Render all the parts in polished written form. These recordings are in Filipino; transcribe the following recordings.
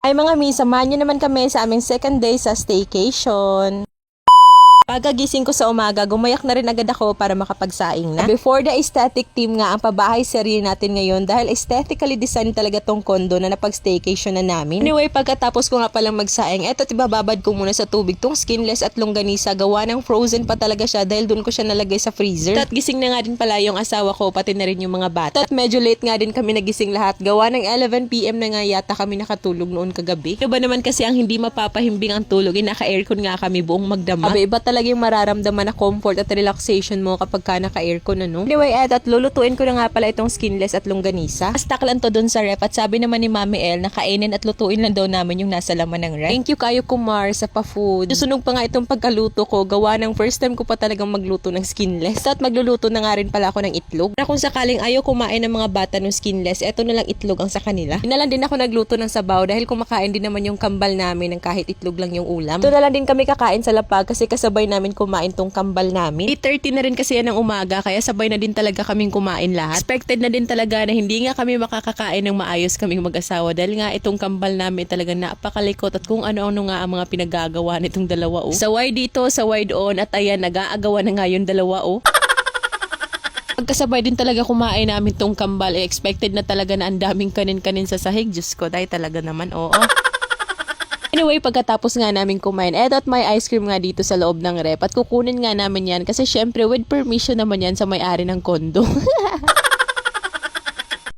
Ay mga mi, samahan niyo naman kami sa aming second day sa staycation. Pagkagising ko sa umaga, gumayak na rin agad ako para makapagsaing na. Before the aesthetic team nga ang pabahay serye natin ngayon dahil aesthetically design talaga tong kondo na napag-staycation na namin. Anyway, pagkatapos ko nga palang magsaing, eto ibababad ko muna sa tubig tong skinless at longganisa. Gawa ng frozen pa talaga siya dahil dun ko siya nalagay sa freezer. At gising na nga din pala yung asawa ko, pati na rin yung mga bata. At medyo late nga din kami nagising lahat. Gawa ng 11 PM na nga yata kami nakatulog noon kagabi. Ano ba naman kasi ang hindi mapapahimbing ang tulog, naka-aircon nga kami buong magdama. Abe, iba talaga yung mararamdaman na comfort at relaxation mo kapag ka naka-aircon, ano? Anyway, at lulutuin ko na nga pala itong skinless at longganisa. Stock lang to dun sa rep at sabi naman ni Mami El na kainin at lutuin lang daw namin yung nasa laman ng rep. Thank you kayo Kumar sa pa-food. Susunog pa nga itong pagkaluto ko. Gawa ng first time ko pa talagang magluto ng skinless. At magluluto na nga rin pala ako ng itlog. Para kung sakaling ayaw kumain ng mga bata ng skinless, eto na lang itlog ang sa kanila. Inalan din ako nagluto ng sabaw dahil kumakain din naman yung kambal namin ng kahit itlog lang yung ulam. Ito na lang din kami kakain sa lapag kasi kasabay namin kumain tong kambal namin. 8:30 na rin kasi yan ng umaga kaya sabay na din talaga kaming kumain lahat. Expected na din talaga na hindi nga kami makakakain ng maayos kaming mag-asawa dahil nga itong kambal namin talaga napakalikot at kung ano-ano nga ang mga pinagagawa nitong dalawa Saway dito, saway doon at ayan nag-aagawan na nga yung dalawa Pagkasabay din talaga kumain namin tong kambal, expected na talaga na ang daming kanin-kanin sa sahig. Diyos ko, dahil talaga naman, Anyway, pagkatapos nga namin kumain, at may ice cream nga dito sa loob ng rep at kukunin nga namin yan kasi syempre with permission naman yan sa may-ari ng kondo.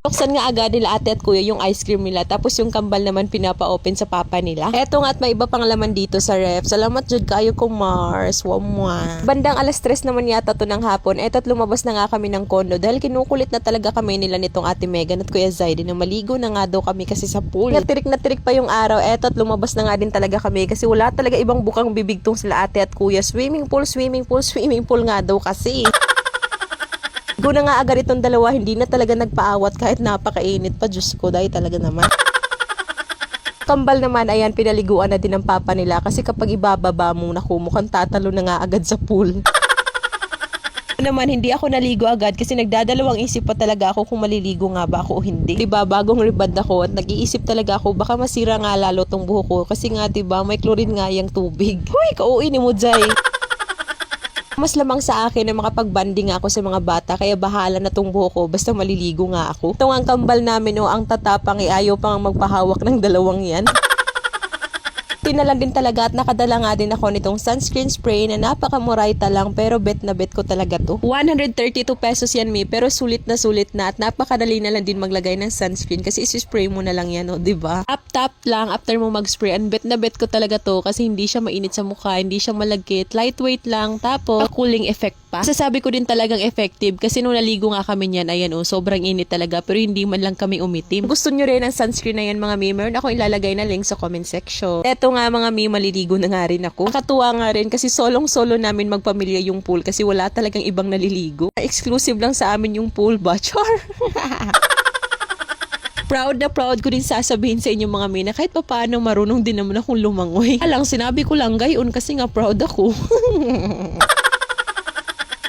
Buksan nga agad nila ate at kuya yung ice cream nila tapos yung kambal naman pinapa-open sa papa nila. Eto nga at may iba pang laman dito sa ref. Salamat jud kayo kung Mars. Wamwa. Bandang 3:00 naman yata to ng hapon. Eto at lumabas na nga kami ng kondo dahil kinukulit na talaga kami nila nitong ate Megan at kuya Zaidi na maligo na nga daw kami kasi sa pool. Na tirik pa yung araw. Eto at lumabas na nga din talaga kami kasi wala talaga ibang bukang bibig tong sila ate at kuya. Swimming pool nga daw kasi. Guna nga agad itong dalawa, hindi na talaga nagpaawat kahit napakainit pa. Diyos ko, dahil talaga naman. Kambal naman, ayan, pinaliguan na din ng papa nila kasi kapag ibababa mo, naku, mukhang tatalo na nga agad sa pool. Naman, hindi ako naligo agad kasi nagdadalawang isip pa talaga ako kung maliligo nga ba ako o hindi. Diba, bagong riband ako at nag-iisip talaga ako baka masira nga lalo tong buhok ko kasi nga, diba, may chlorine nga yung tubig. Huy, kauwi ni mo, Jay. Mas lamang sa akin na makapag-banding ako sa mga bata kaya bahala na tong buhok ko basta maliligo nga ako. Ito ang kambal namin ang tatapang ayaw pang magpahawak ng dalawang yan. Tinalan din talaga at nakadala nga din ako nitong sunscreen spray na napakamurayta lang pero bet na bet ko talaga to. 132 pesos yan pero sulit na at napakadali na lang din maglagay ng sunscreen kasi isi-spray mo na lang yan diba? Tap lang after mo mag-spray and bet na bet ko talaga to kasi hindi siya mainit sa mukha, hindi siya malagkit, lightweight lang tapos cooling effect pa. Sasabi ko din talagang effective kasi nung naligo nga kami niyan, ayan sobrang init talaga pero hindi man lang kami umitim. Gusto nyo rin ang sunscreen na yan mga meron ako ilalagay na link sa comment section. Eto nga mga maliligo na nga rin ako. Nakatuwa nga rin kasi solong-solo namin magpamilya yung pool kasi wala talagang ibang naliligo. Exclusive lang sa amin yung pool ba? Char! Proud na proud ko din sasabihin sa inyo mga mina kahit paano marunong din naman akong lumangoy. Alang sinabi ko lang gayon kasi nga proud ako.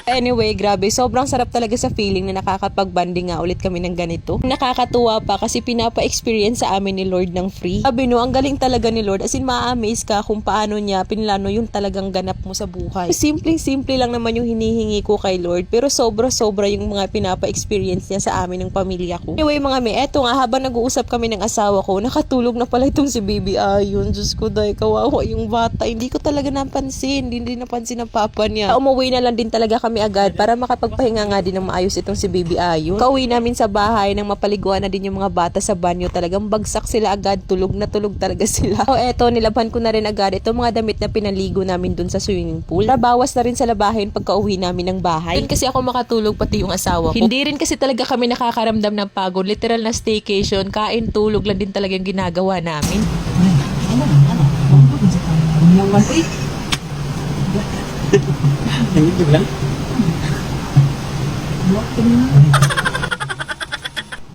Anyway, grabe, sobrang sarap talaga sa feeling na nakakapag-banding nga ulit kami ng ganito. Nakakatuwa pa kasi pinapa-experience sa amin ni Lord ng free. Sabi ang galing talaga ni Lord. As in, ma-amaze ka kung paano niya pinlano yung talagang ganap mo sa buhay. Simple lang naman yung hinihingi ko kay Lord. Pero sobra-sobra yung mga pinapa-experience niya sa amin ng pamilya ko. Anyway, mga eto nga, habang nag-uusap kami ng asawa ko, nakatulog na pala itong si Baby Ayon. Diyos ko, dahil kawawa yung bata. Hindi ko talaga napansin. Hindi napansin ng papa niya. Umuwi na lang din talaga kami agad para makapagpahinga nga din ng maayos itong si Baby Ayon. Kauwi namin sa bahay nang mapaliguan na din yung mga bata sa banyo. Talagang bagsak sila agad. Tulog na tulog talaga sila. So eto, nilabhan ko na rin agad itong mga damit na pinaligo namin dun sa swimming pool. Nabawas na rin sa labahin pagka uwi namin ng bahay. Dun kasi ako makatulog pati yung asawa ko. Hindi rin kasi talaga kami nakakaramdam ng pagod. Literal na staycation. Kain, tulog lang din talaga yung ginagawa namin. Ano lang.